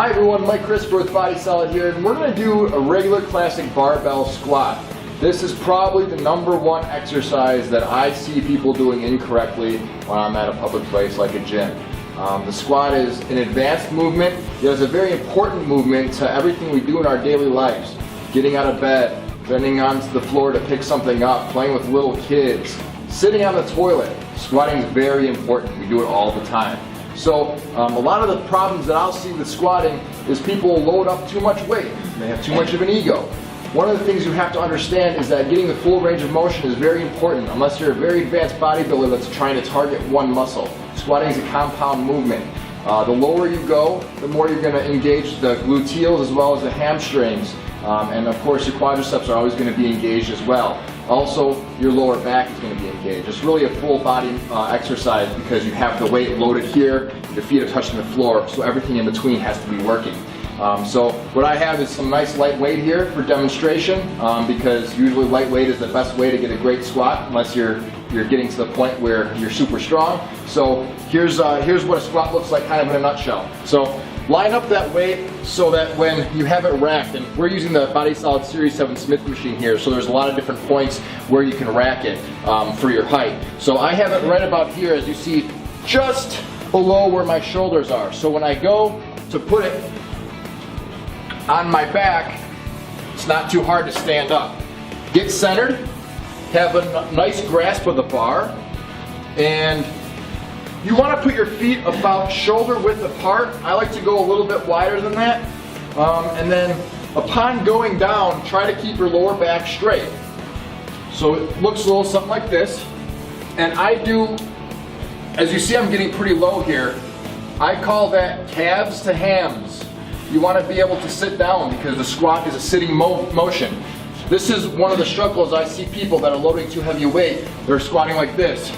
Hi everyone, Mike Christopher with Body Solid here, and we're going to do a regular classic barbell squat. This is probably the #1 exercise that I see people doing incorrectly when I'm at a public place like a gym. The squat is an advanced movement. It is a very important movement to everything we do in our daily lives. Getting out of bed, bending onto the floor to pick something up, playing with little kids, sitting on the toilet. Squatting is very important. We do it all the time. So a lot of the problems that I'll see with squatting is people load up too much weight. They have too much of an ego. One of the things you have to understand is that getting the full range of motion is very important unless you're a very advanced bodybuilder that's trying to target one muscle. Squatting is a compound movement. The lower you go, the more you're going to engage the gluteals as well as the hamstrings. And of course your quadriceps are always going to be engaged as well. Also, your lower back is going to be engaged. It's really a full body exercise because you have the weight loaded here, your feet are touching the floor, so everything in between has to be working. So what I have is some nice light weight here for demonstration because usually lightweight is the best way to get a great squat unless you're getting to the point where you're super strong. So here's what a squat looks like kind of in a nutshell. So line up that weight so that when you have it racked, and we're using the Body Solid Series 7 Smith machine here, so there's a lot of different points where you can rack it for your height. So I have it right about here, as you see, just below where my shoulders are. So when I go to put it on my back, it's not too hard to stand up. Get centered, have a nice grasp of the bar, and you want to put your feet about shoulder width apart. I like to go a little bit wider than that. And then upon going down, try to keep your lower back straight. So it looks a little something like this. And I do, as you see I'm getting pretty low here, I call that calves to hams. You want to be able to sit down because the squat is a sitting motion. This is one of the struggles I see people that are loading too heavy weight. They're squatting like this.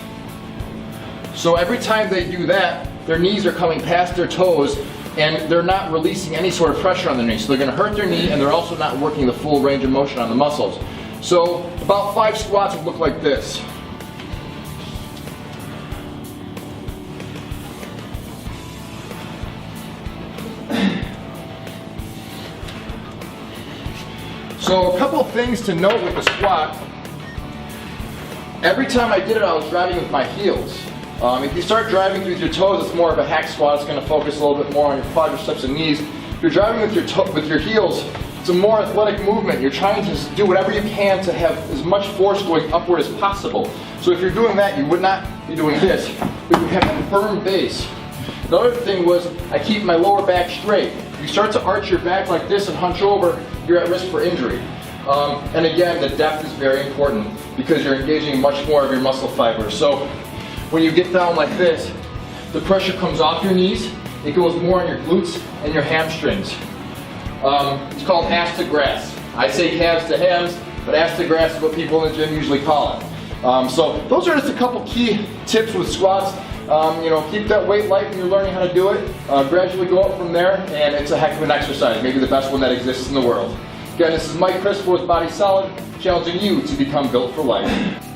So every time they do that, their knees are coming past their toes and they're not releasing any sort of pressure on their knees. So they're going to hurt their knee and they're also not working the full range of motion on the muscles. So about 5 squats would look like this. So a couple of things to note with the squat. Every time I did it, I was driving with my heels. If you start driving with your toes, it's more of a hack squat. It's going to focus a little bit more on your quadriceps and knees. If you're driving with your heels, it's a more athletic movement. You're trying to do whatever you can to have as much force going upward as possible. So if you're doing that, you would not be doing this, but you have a firm base. The other thing was I keep my lower back straight. If you start to arch your back like this and hunch over, you're at risk for injury. And again, the depth is very important because you're engaging much more of your muscle fibers. So when you get down like this, the pressure comes off your knees, it goes more on your glutes and your hamstrings. It's called ass to grass. I say calves to hams, but ass to grass is what people in the gym usually call it. So those are just a couple key tips with squats. Keep that weight light when you're learning how to do it. Gradually go up from there, and it's a heck of an exercise, maybe the best one that exists in the world. Again, this is Mike Christopher with Body Solid, challenging you to become built for life.